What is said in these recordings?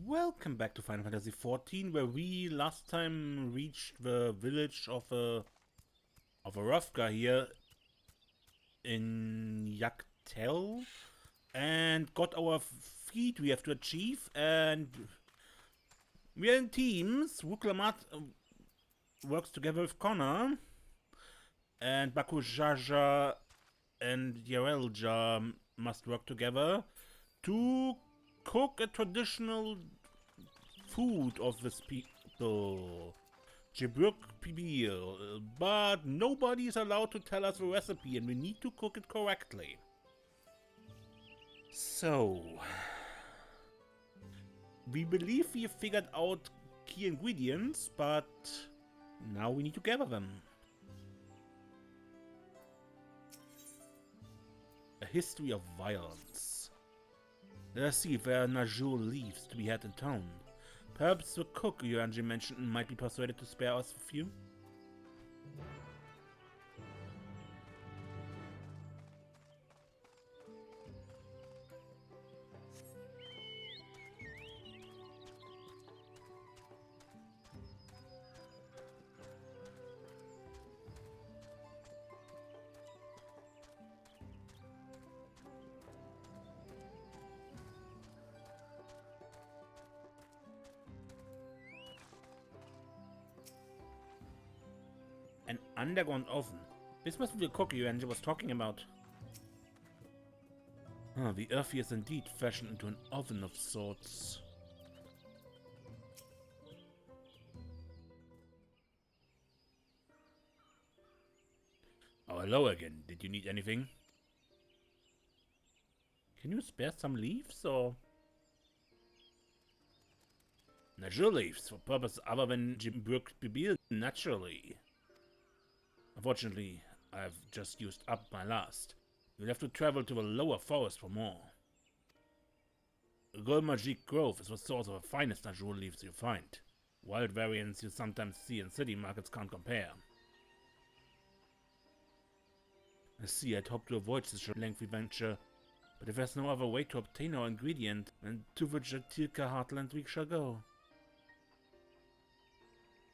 Welcome back to Final Fantasy XIV, where we last time reached the village of a Rovka here in Yaktel and got our feat we have to achieve, and we are in teams. Wuklamat works together with Koana, and Bakujaja and Yarelja must work together to cook a traditional food of this people, X'bruk Pibil, but nobody is allowed to tell us the recipe and we need to cook it correctly. So, we believe we have figured out key ingredients, but now we need to gather them. A history of violence. Let us see if there are Najul leaves to be had in town. Perhaps the cook Yuanji mentioned might be persuaded to spare us a few? An underground oven. This must be the cook Yuanji was talking about. The earthy is indeed fashioned into an oven of sorts. Oh, hello again. Did you need anything? Can you spare some leaves, or? Natural leaves, for purpose other than X'bruk Pibil, naturally. Unfortunately, I've just used up my last. You'll have to travel to the lower forest for more. Magic Grove is the source of the finest natural leaves you find. Wild variants you sometimes see in city markets can't compare. I see, I'd hoped to avoid such a lengthy venture, but if there's no other way to obtain our ingredient, then to the Jatilka heartland we shall go.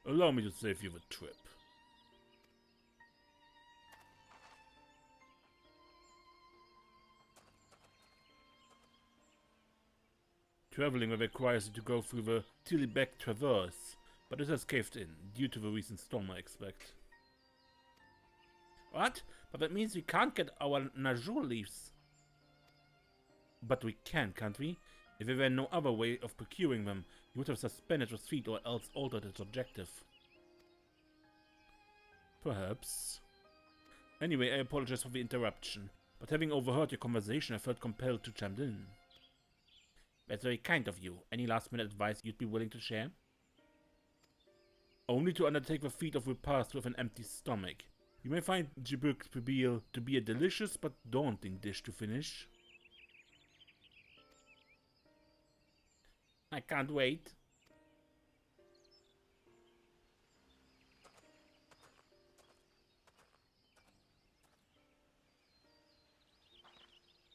Allow me to save you the trip. Traveling requires you to go through the Tilibek Traverse, but it has caved in, due to the recent storm I expect. What? But that means we can't get our Najul leaves. But we can, can't we? If there were no other way of procuring them, you would have suspended your feat or else altered its objective. Perhaps. Anyway, I apologize for the interruption, but having overheard your conversation I felt compelled to chime in. That's very kind of you. Any last-minute advice you'd be willing to share? Only to undertake the feat of repast with an empty stomach. You may find X'bruk Pibil to be a delicious but daunting dish to finish. I can't wait.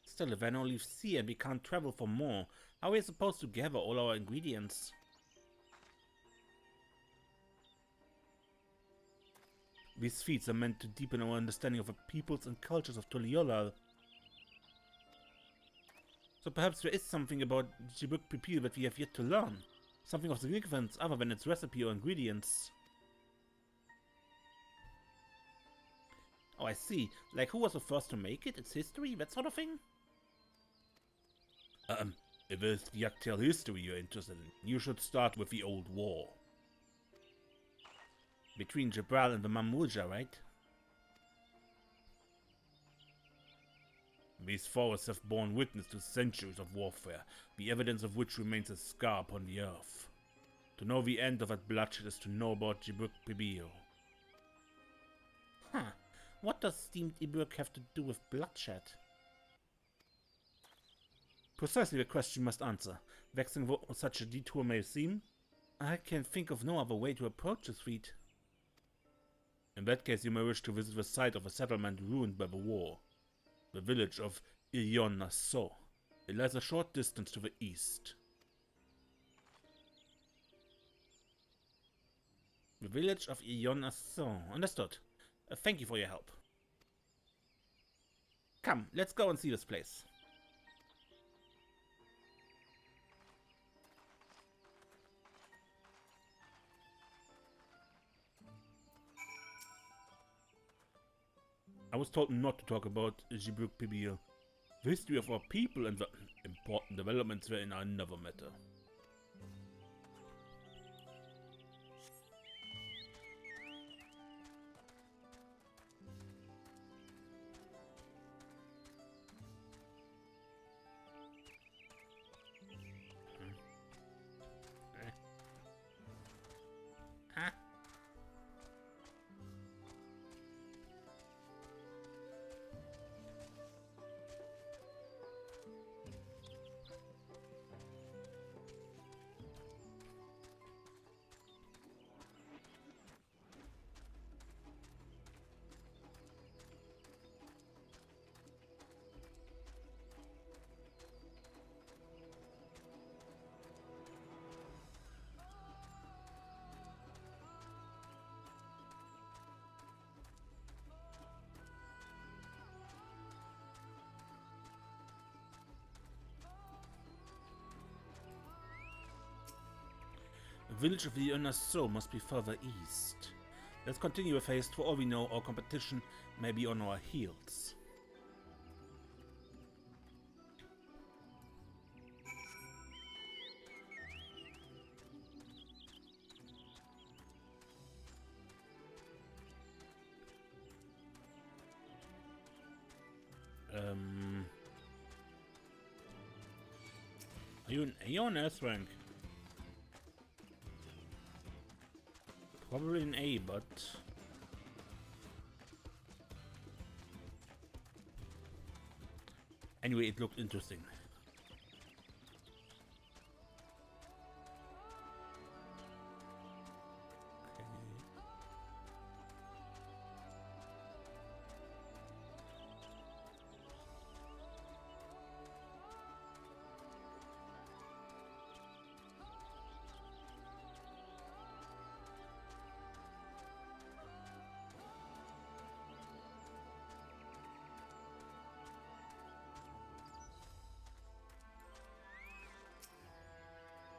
Still, if there are no leaves here and we can't travel for more, how are we supposed to gather all our ingredients? These feats are meant to deepen our understanding of the peoples and cultures of Tuliolal. So perhaps there is something about X'bruk Pibil that we have yet to learn. Something of significance other than its recipe or ingredients. Oh, I see. Like who was the first to make it, its history, that sort of thing? If it's the Yaktel history you're interested in, you should start with the old war. Between Jabral and the Mamulja, right? These forests have borne witness to centuries of warfare, the evidence of which remains a scar upon the earth. To know the end of that bloodshed is to know about X'bruk Pibil. Huh. What does steamed X'bruk have to do with bloodshed? Precisely the question you must answer. Vexing though such a detour may seem, I can think of no other way to approach this feat. In that case, you may wish to visit the site of a settlement ruined by the war. The village of Ilyon Nassau. It lies a short distance to the east. The village of Ionason. Understood. Thank you for your help. Come, let's go and see this place. I was told not to talk about X'bruk Pibil. The history of our people and the important developments were in another matter. Huh? The village of the Ionason must be further east. Let's continue with haste. For all we know, our competition may be on our heels. Are you an A or an S rank? Probably an A, but... Anyway, it looked interesting.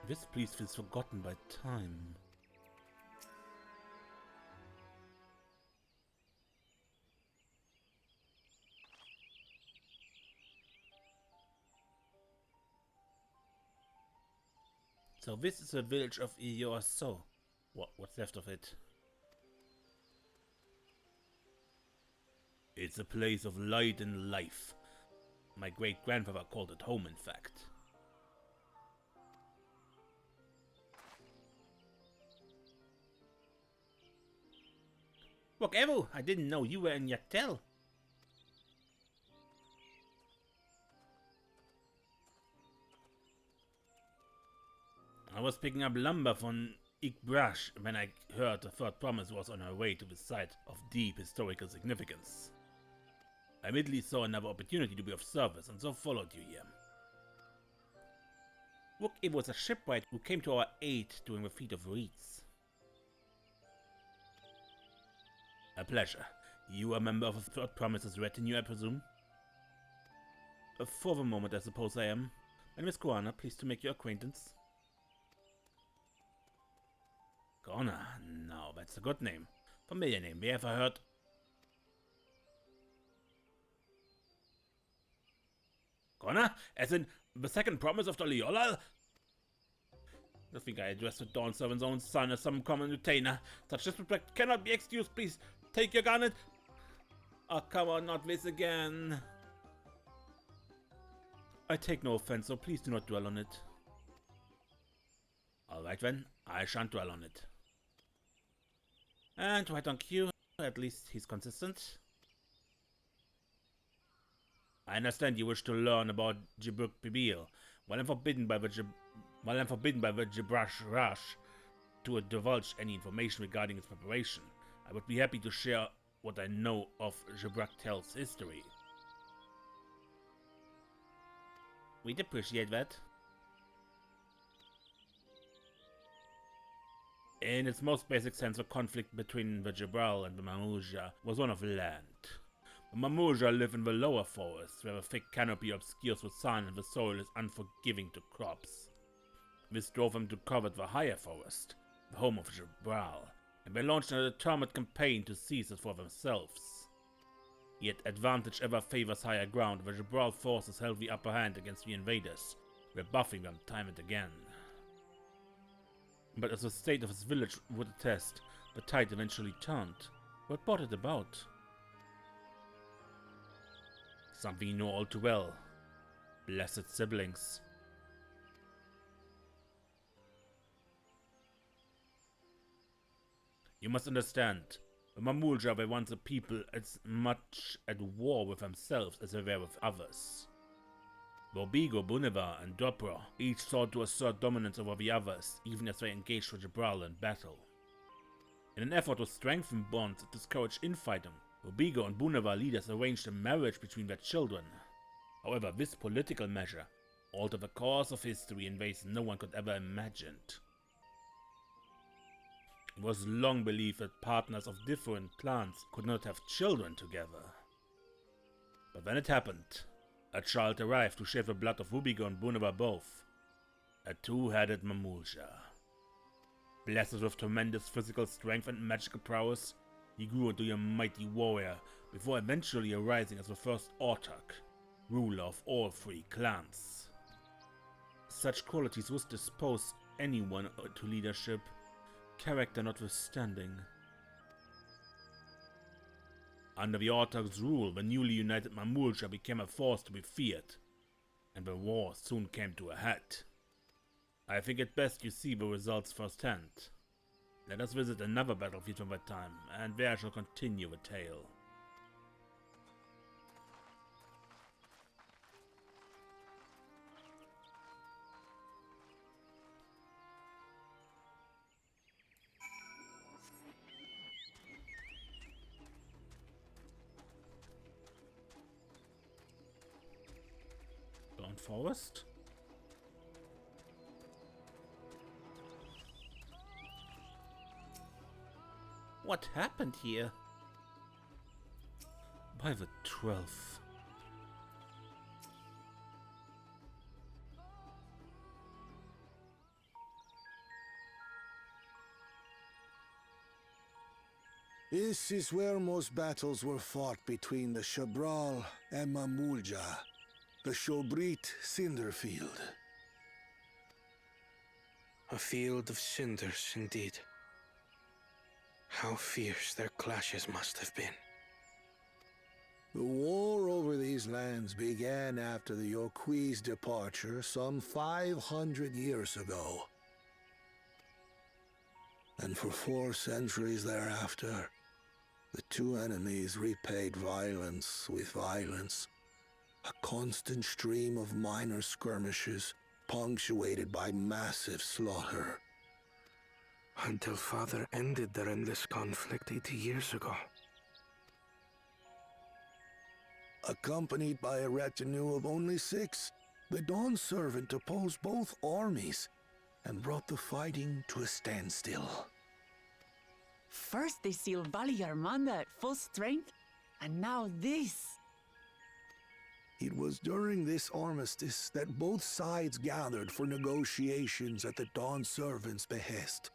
This place feels forgotten by time. So this is the village of Ionason. What's left of it? It's a place of light and life. My great-grandfather called it home, in fact. Look, Evo, I didn't know you were in Yatel. I was picking up lumber from X'bruk when I heard the third promise was on her way to the site of deep historical significance. I immediately saw another opportunity to be of service and so followed you here. Look, it was a shipwright who came to our aid during the feat of feats. A pleasure. You are a member of the Third Promise's retinue, I presume? For the moment, I suppose I am. My name is Koana, pleased to make your acquaintance. Koana? No, that's a good name. Familiar name, we ever heard? Koana? As in, the second promise of the Liolal? I think I addressed the Dawn Servant's own son as some common retainer. Such disrespect cannot be excused, please. Take your gun and... Oh, come on, not this again. I take no offense, so please do not dwell on it. Alright then, I shan't dwell on it. And right on cue, at least he's consistent. I understand you wish to learn about X'bruk Pibil. While I'm forbidden by the X'bruk to divulge any information regarding its preparation, I would be happy to share what I know of X'bruk Tel's history. We'd appreciate that. In its most basic sense, the conflict between the X'bruk and the Mamuja was one of land. The Mamuja live in the lower forests, where the thick canopy obscures the sun and the soil is unforgiving to crops. This drove them to covet the higher forest, the home of X'bruk, and they launched a determined campaign to seize it for themselves. Yet advantage ever favors higher ground. The X'bruk forces held the upper hand against the invaders, rebuffing them time and again. But as the state of his village would attest, the tide eventually turned. What brought it about? Something you know all too well. Blessed siblings. You must understand, the Mamulja were once a people as much at war with themselves as they were with others. Borbigo, Buneva, and Dopra each sought to assert dominance over the others, even as they engaged with X'bruk in battle. In an effort to strengthen bonds and discourage infighting, Borbigo and Buneva leaders arranged a marriage between their children. However, this political measure altered the course of history in ways no one could ever imagine. It was long believed that partners of different clans could not have children together. But then it happened. A child arrived to share the blood of Borbigo and Buneva both. A two-headed Mamulja. Blessed with tremendous physical strength and magical prowess, he grew into a mighty warrior before eventually arising as the first autarch, ruler of all three clans. Such qualities would dispose anyone to leadership, character notwithstanding. Under the autarch's rule, the newly united Mamulja became a force to be feared, and the war soon came to a head. I think it best you see the results firsthand. Let us visit another battlefield from that time, and there I shall continue the tale. Dawn Forest? What happened here? By the 12th. This is where most battles were fought between the X'bruk and Mamulja, the X'bruk Cinderfield. A field of cinders, indeed. How fierce their clashes must have been. The war over these lands began after the Yokui's departure some 500 years ago. And for 4 centuries thereafter, the two enemies repaid violence with violence. A constant stream of minor skirmishes, punctuated by massive slaughter. Until Father ended their endless conflict 80 years ago. Accompanied by a retinue of only 6, the Dawn Servant opposed both armies and brought the fighting to a standstill. First they sealed Valley Armanda at full strength, and now this. It was during this armistice that both sides gathered for negotiations at the Dawn Servant's behest.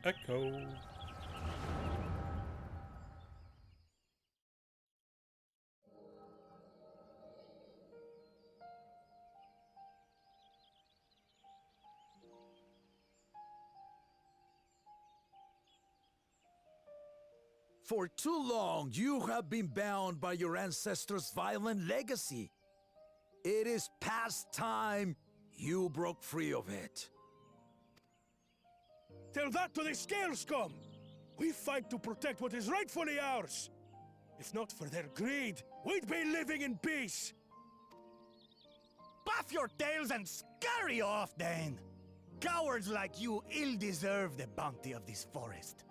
Echo. For too long, you have been bound by your ancestors' violent legacy. It is past time you broke free of it. Tell that to the Scale Scum! We fight to protect what is rightfully ours! If not for their greed, we'd be living in peace! Puff your tails and scurry off, then! Cowards like you ill deserve the bounty of this forest.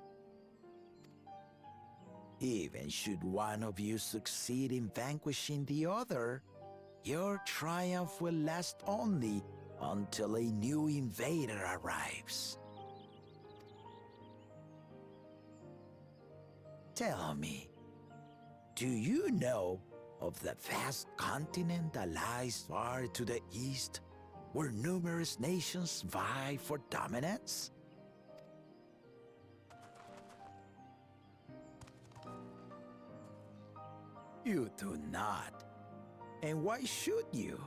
Even should one of you succeed in vanquishing the other, your triumph will last only until a new invader arrives. Tell me, do you know of the vast continent that lies far to the east, where numerous nations vie for dominance? You do not. And why should you?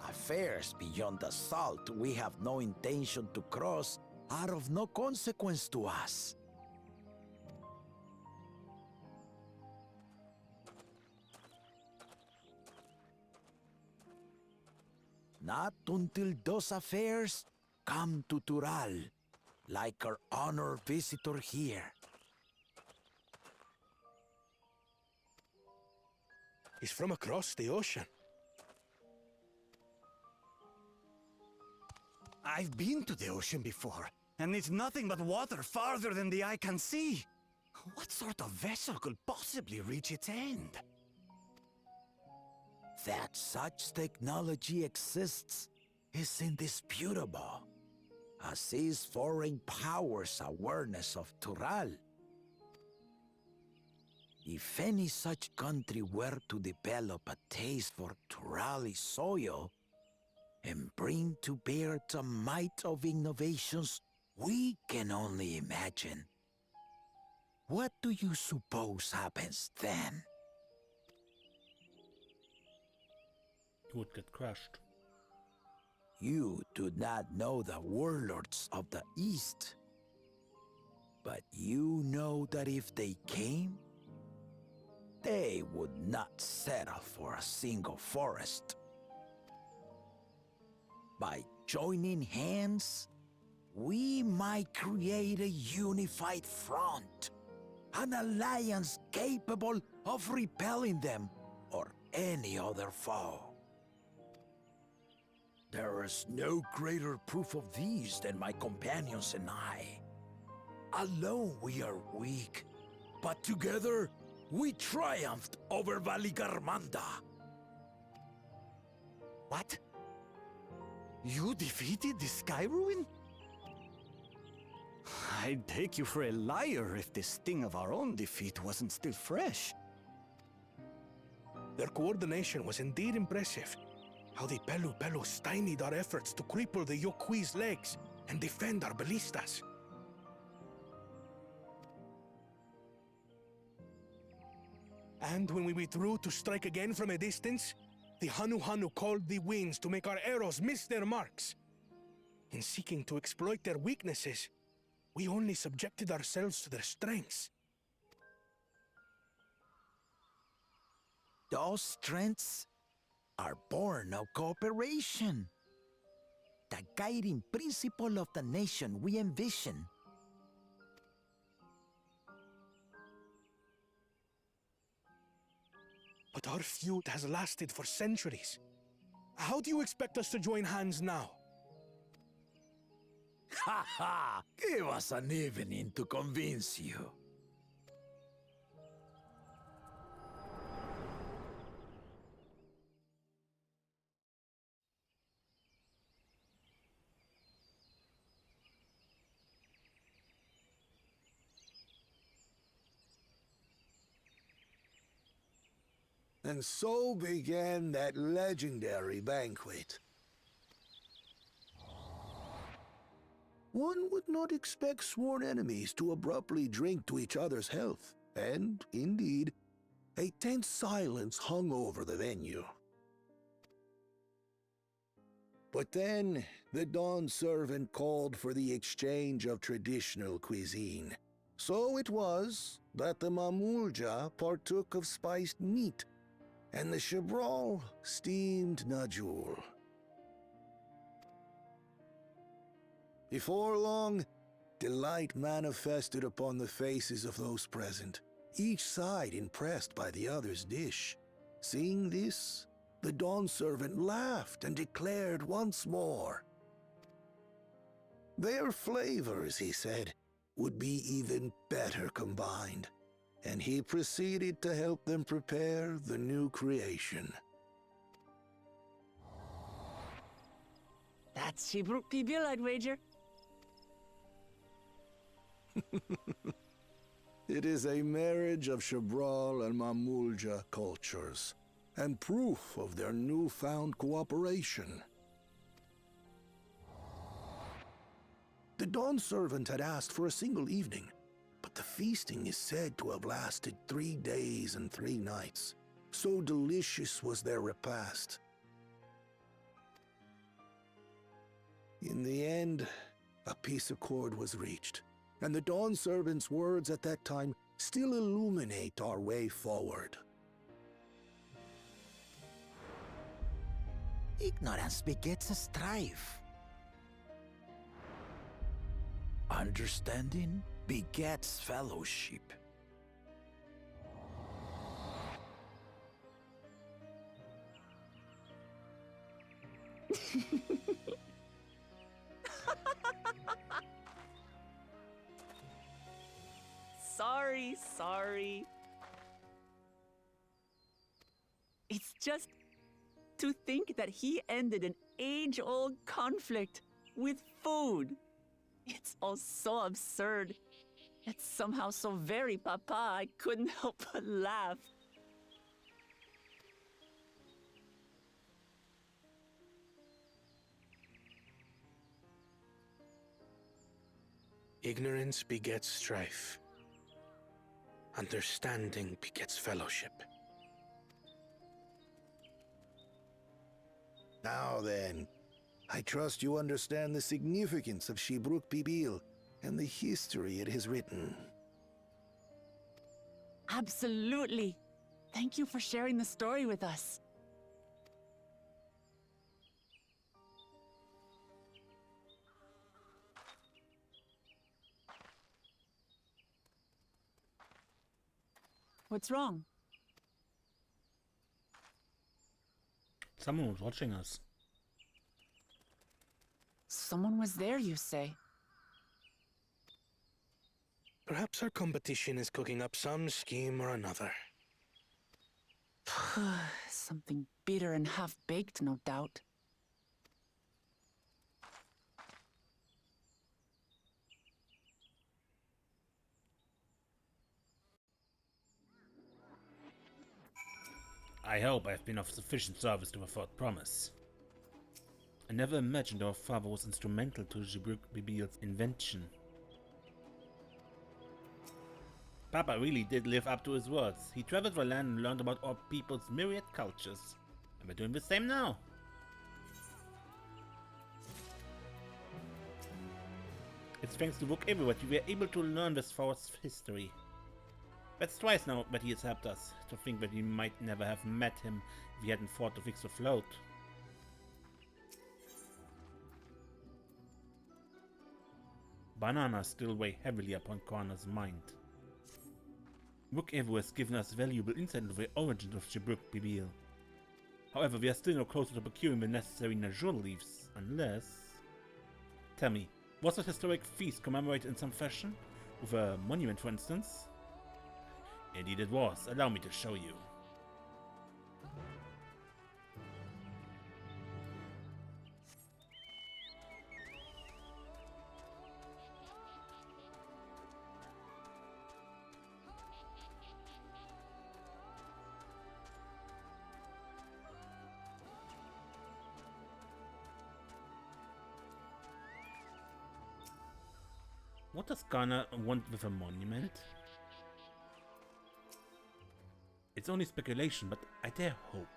Affairs beyond the salt we have no intention to cross are of no consequence to us. Not until those affairs come to Tural, like our honored visitor here. He's from across the ocean. I've been to the ocean before, and it's nothing but water farther than the eye can see. What sort of vessel could possibly reach its end? That such technology exists is indisputable, as is foreign powers' awareness of Tural. If any such country were to develop a taste for Turali soil and bring to bear the might of innovations we can only imagine, what do you suppose happens then? You would get crushed. You do not know the warlords of the East, but you know that if they came, they would not settle for a single forest. By joining hands, we might create a unified front, an alliance capable of repelling them or any other foe. There is no greater proof of these than my companions and I. Alone we are weak, but together we triumphed over Valigarmanda. What? You defeated the Sky Ruin? I'd take you for a liar if the sting of our own defeat wasn't still fresh. Their coordination was indeed impressive. How the Pelu stymied our efforts to cripple the Yokui's legs and defend our ballistas. And when we withdrew to strike again from a distance, the Hanu called the winds to make our arrows miss their marks. In seeking to exploit their weaknesses, we only subjected ourselves to their strengths. Those strengths are born of cooperation, the guiding principle of the nation we envision. But our feud has lasted for centuries. How do you expect us to join hands now? Ha ha! Give us an evening to convince you. And so began that legendary banquet. One would not expect sworn enemies to abruptly drink to each other's health, and, indeed, a tense silence hung over the venue. But then, the Dawn servant called for the exchange of traditional cuisine. So it was that the Mamulja partook of spiced meat, and the X'bruk steamed najul. Before long, delight manifested upon the faces of those present, each side impressed by the other's dish. Seeing this, the Dawn servant laughed and declared once more. Their flavors, he said, would be even better combined, and he proceeded to help them prepare the new creation. That's X'bruk Pibil, I'd wager. It is a marriage of X'bruk and Mamulja cultures, and proof of their newfound cooperation. The Dawn Servant had asked for a single evening, but the feasting is said to have lasted 3 days and 3 nights. So delicious was their repast. In the end, a peace accord was reached, and the Dawn Servant's words at that time still illuminate our way forward. Ignorance begets a strife. Understanding begets fellowship. Sorry. It's just to think that he ended an age-old conflict with food. It's all so absurd. It's somehow so very papa, I couldn't help but laugh. Ignorance begets strife. Understanding begets fellowship. Now then, I trust you understand the significance of X'bruk Pibil and the history it has written. Absolutely. Thank you for sharing the story with us. What's wrong? Someone was watching us. Someone was there, you say? Perhaps our competition is cooking up some scheme or another. Something bitter and half-baked, no doubt. I hope I've been of sufficient service to afford promise. I never imagined our father was instrumental to X'bruk Pibil's invention. Papa really did live up to his words. He traveled the land and learned about our people's myriad cultures. And we're doing the same now. It's thanks to X'bruk Pibil that we were able to learn this forest's history. That's twice now that he has helped us. To think that we might never have met him if he hadn't fought to fix the float. Bananas still weigh heavily upon Koana's mind. X'bruk Pibil has given us valuable insight into the origins of X'bruk Pibil. However, we are still no closer to procuring the necessary Najul leaves, unless... Tell me, was that historic feast commemorated in some fashion? With a monument, for instance? Indeed it was. Allow me to show you. What does Koana want with a monument? It's only speculation, but I dare hope.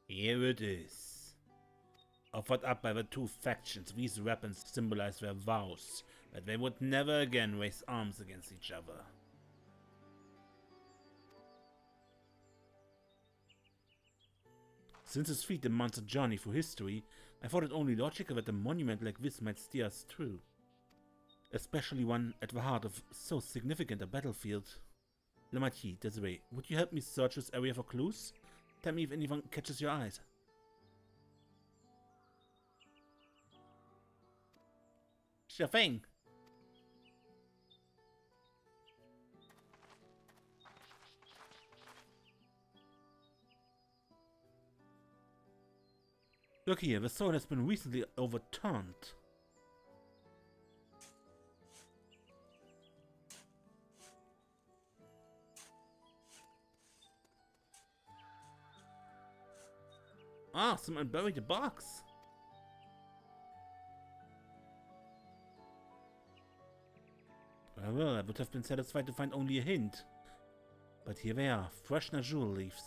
Here it is. Offered up by the two factions, these weapons symbolize their vows that they would never again raise arms against each other. Since his feat demands a journey through history, I thought it only logical that a monument like this might steer us through. Especially one at the heart of so significant a battlefield. Le Marquis, Desiree, would you help me search this area for clues? Tell me if anyone catches your eyes. Sure thing. Look here, the soil has been recently overturned. Ah, someone buried a box. Well, I would have been satisfied to find only a hint. But here they are, fresh Najul leaves.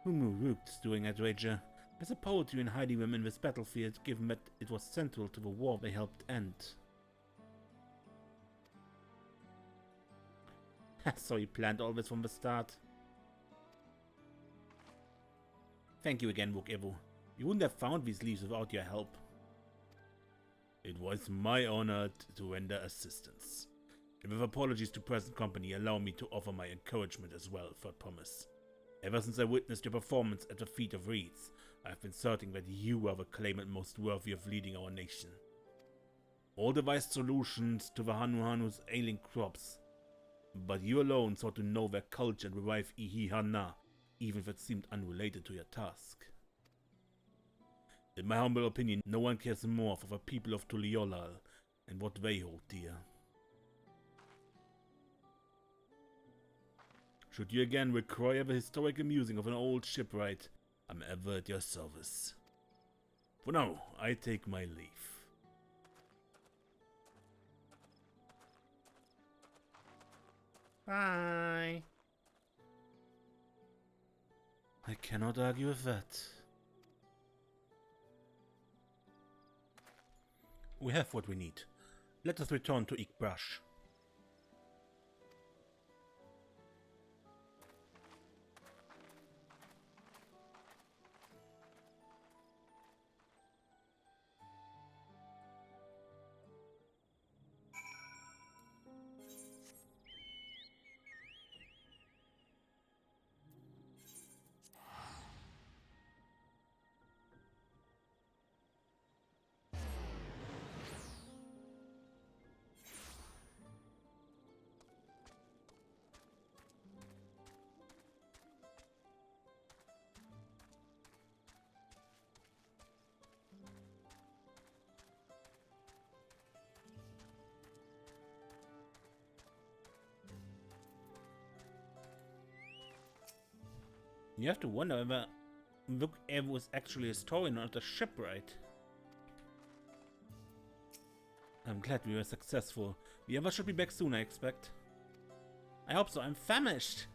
Humu rooked during Outrager. There's a poetry in hiding them in this battlefield, given that it was central to the war they helped end. So you planned all this from the start. Thank you again, Wook-Evu. You wouldn't have found these leaves without your help. It was my honor to render assistance. And with apologies to present company, allow me to offer my encouragement as well, Third Promise. Ever since I witnessed your performance at the Feat of Reeds, I have been certain that you are the claimant most worthy of leading our nation. All devised solutions to the Hanu's ailing crops, but you alone sought to know their culture and revive Ihihana, even if it seemed unrelated to your task. In my humble opinion, no one cares more for the people of Tuliolal and what they hold dear. Should you again require the historical musing of an old shipwright, I'm ever at your service. For now, I take my leave. Bye. I cannot argue with that. We have what we need. Let us return to X'bruk. You have to wonder whether Wook-Evu was actually a historian or not a shipwright. I'm glad we were successful. The others should be back soon, I expect. I hope so. I'm famished.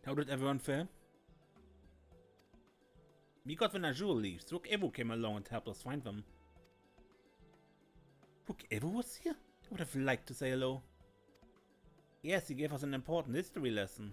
How did everyone fare? We got the Najul leaves. Wook-Evu came along and helped us find them. Wook-Evu was here? I would have liked to say hello. Yes, he gave us an important history lesson.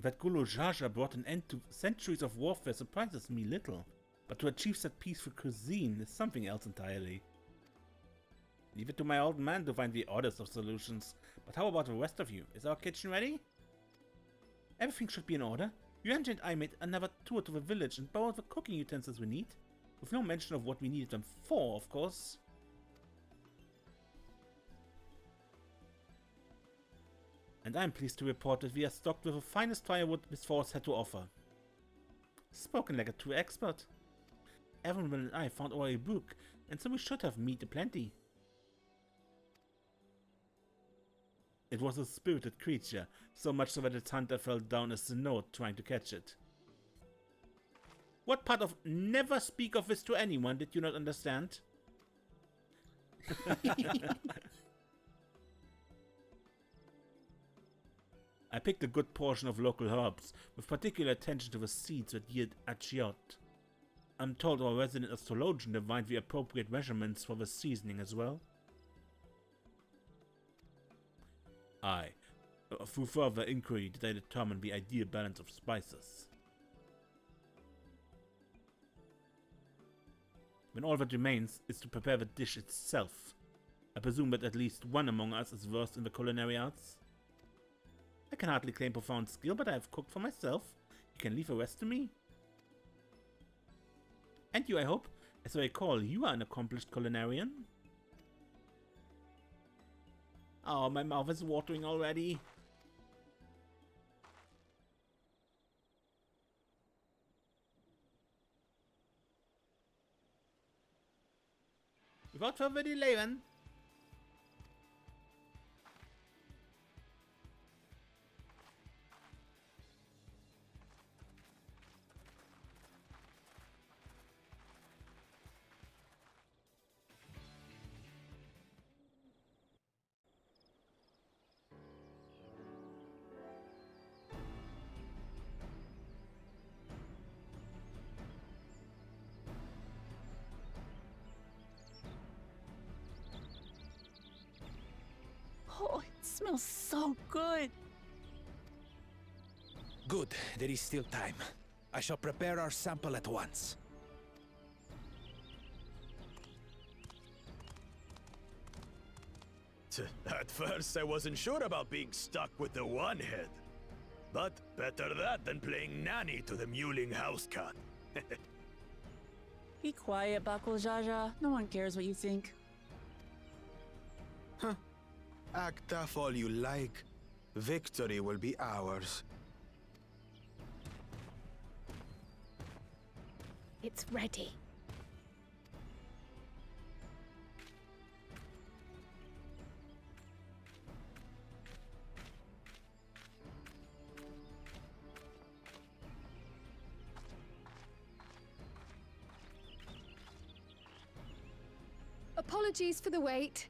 That Gulu Jaja brought an end to centuries of warfare surprises me little, but to achieve such peaceful cuisine is something else entirely. Leave it to my old man to find the oddest of solutions, but how about the rest of you? Is our kitchen ready? Everything should be in order. Yuanji and I made another tour to the village and borrowed the cooking utensils we need, with no mention of what we needed them for, of course. And I'm pleased to report that we are stocked with the finest firewood this forest had to offer. Spoken like a true expert. Everyone and I found our X'bruk, and so we should have meat aplenty. It was a spirited creature, so much so that its hunter fell down as a note trying to catch it. What part of never speak of this to anyone did you not understand? I picked a good portion of local herbs, with particular attention to the seeds that yield achiot. I'm told our resident astrologian divined the appropriate measurements for the seasoning as well. Through further inquiry did I determine the ideal balance of spices. When all that remains is to prepare the dish itself. I presume that at least one among us is versed in the culinary arts. I can hardly claim profound skill, but I have cooked for myself. You can leave the rest to me. And you, I hope. As I recall, you are an accomplished culinarian. Oh, my mouth is watering already. Without further delay then. Oh, it smells so good. Good, there is still time. I shall prepare our sample at once. At first, I wasn't sure about being stuck with the one head. But better that than playing nanny to the mewling house cat. Be quiet, Bakul Jaja. No one cares what you think. Act tough all you like. Victory will be ours. It's ready. Apologies for the wait.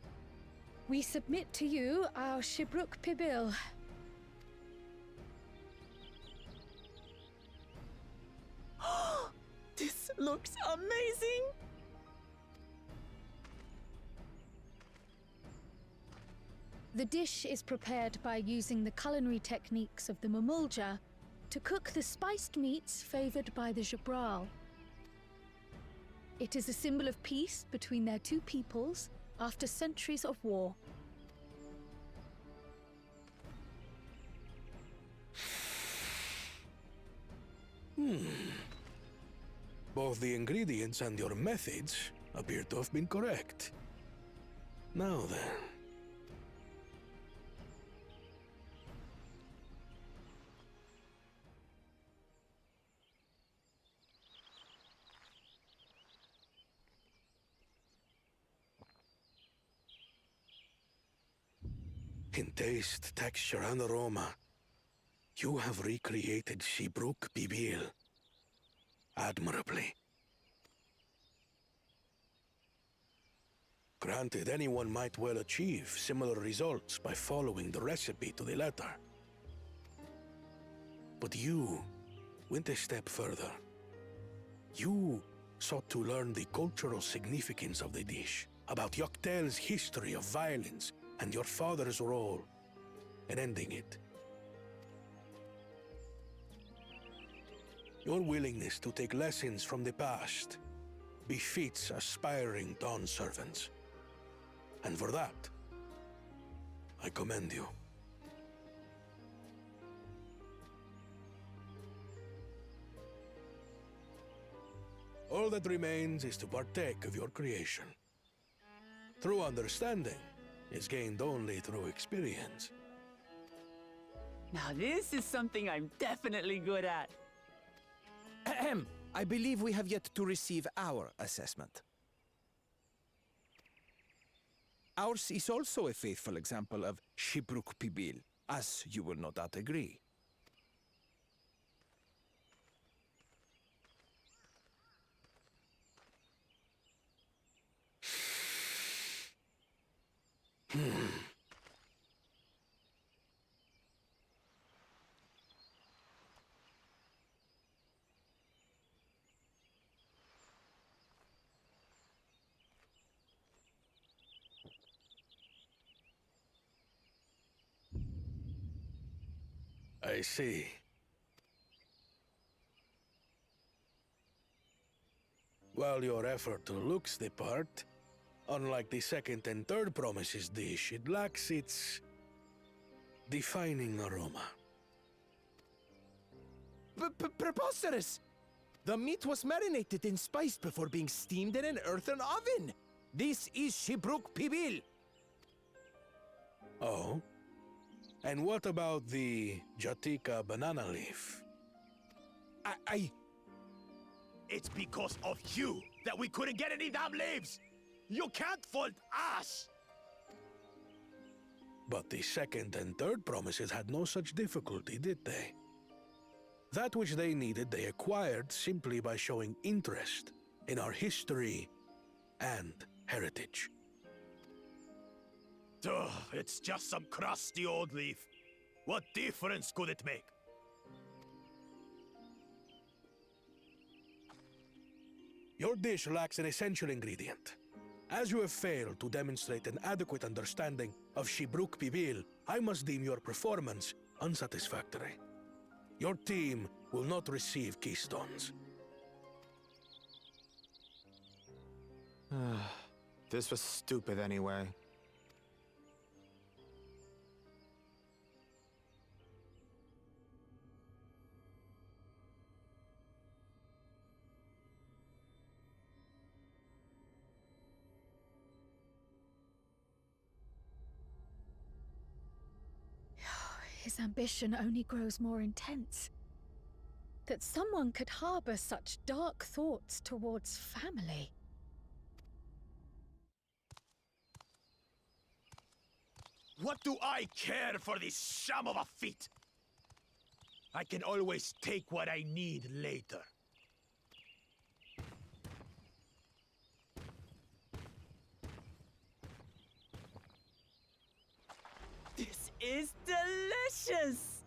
We submit to you our X'bruk Pibil. This looks amazing! The dish is prepared by using the culinary techniques of the Mamulja to cook the spiced meats favored by the X'bruk. It is a symbol of peace between their two peoples after centuries of war. Both the ingredients and your methods appear to have been correct. Now then. In taste, texture, and aroma, you have recreated X'bruk Pibil admirably. Granted, anyone might well achieve similar results by following the recipe to the letter. But you went a step further. You sought to learn the cultural significance of the dish, about Yoctel's history of violence, and your father's role in ending it. Your willingness to take lessons from the past befits aspiring dawn servants. And for that, I commend you. All that remains is to partake of your creation. True understanding is gained only through experience. Now this is something I'm definitely good at. Ahem. I believe we have yet to receive our assessment. Ours is also a faithful example of X'bruk Pibil, as you will no doubt agree. I see. While your effort looks the part, unlike the second and third promises dish, it lacks its defining aroma. Preposterous! The meat was marinated and spiced before being steamed in an earthen oven. This is X'bruk Pibil. Oh? And what about the Jatika banana leaf? It's because of you that we couldn't get any damn leaves! You can't fault us! But the second and third promises had no such difficulty, did they? That which they needed they acquired simply by showing interest in our history and heritage. Ugh, it's just some crusty old leaf. What difference could it make? Your dish lacks an essential ingredient. As you have failed to demonstrate an adequate understanding of X'bruk Pibil, I must deem your performance unsatisfactory. Your team will not receive keystones. This was stupid anyway. His ambition only grows more intense. That someone could harbor such dark thoughts towards family. What do I care for this sham of a feat? I can always take what I need later. This is delicious!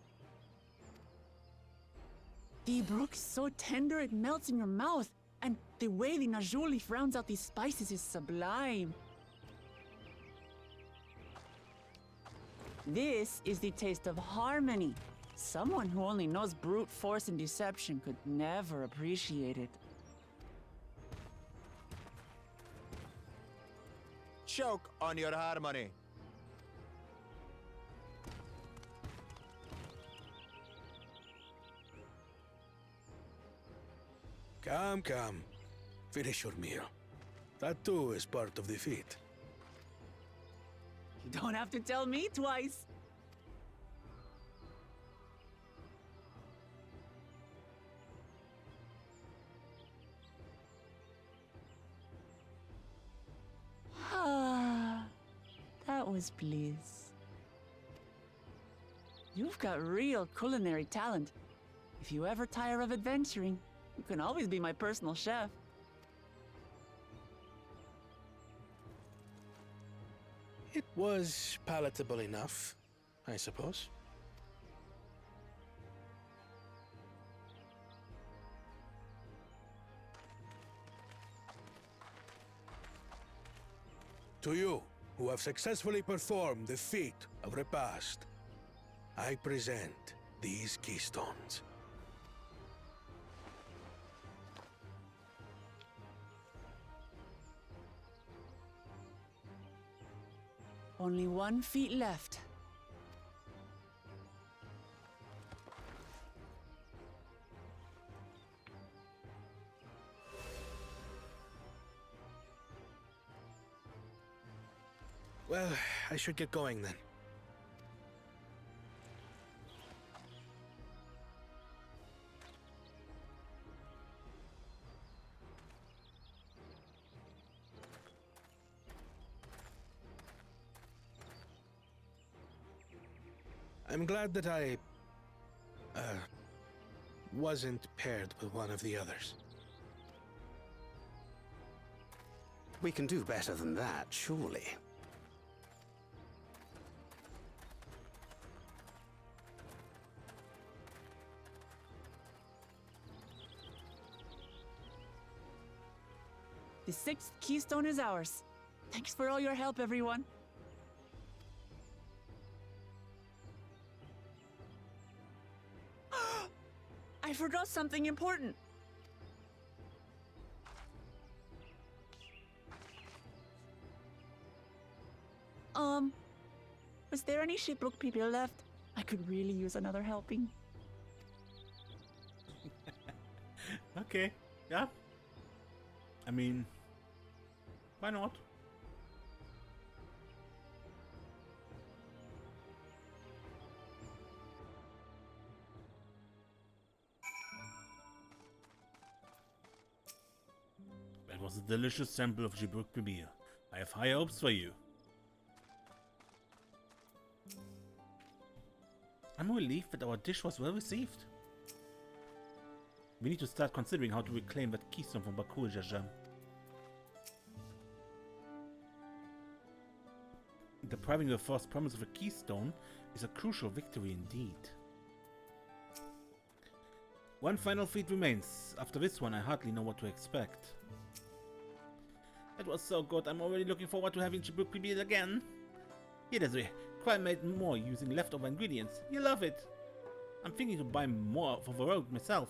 The X'bruk is so tender it melts in your mouth, and the way the najou leaf rounds out these spices is sublime. This is the taste of harmony. Someone who only knows brute force and deception could never appreciate it. Choke on your harmony. Come. Finish your meal. That too is part of the feat. You don't have to tell me twice. That was bliss. You've got real culinary talent. If you ever tire of adventuring, you can always be my personal chef. It was palatable enough, I suppose. To you, who have successfully performed the feat of Repast, I present these keystones. Only one feat left. Well, I should get going then. I'm glad that I wasn't paired with one of the others. We can do better than that, surely. The 6th keystone is ours. Thanks for all your help, everyone. forgot something important. Was there any X'bruk Pibil left? I could really use another helping. Okay, yeah. I mean, why not? That was a delicious sample of X'bruk Pibil. I have high hopes for you. I'm relieved that our dish was well received. We need to start considering how to reclaim that keystone from Bakul Jajam. Depriving the first promise of a keystone is a crucial victory indeed. One final feat remains. After this one, I hardly know what to expect. That was so good. I'm already looking forward to having X'bruk Pibil again. Here, Desiree. Quite made more using leftover ingredients. You love it. I'm thinking to buy more for the road myself.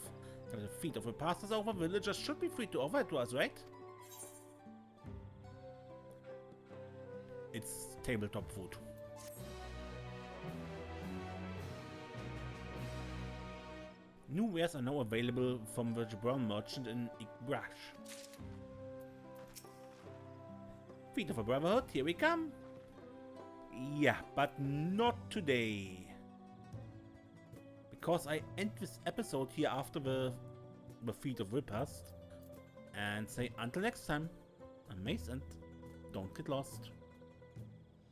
That the feat of Repast is over, villagers should be free to offer it to us, right? It's tabletop food. New wares are now available from the Brown merchant in X'bruk. Feet of a Brotherhood, here we come. Yeah, but not today. Because I end this episode here after the feat of Repast and say until next time, I'm Mace and don't get lost.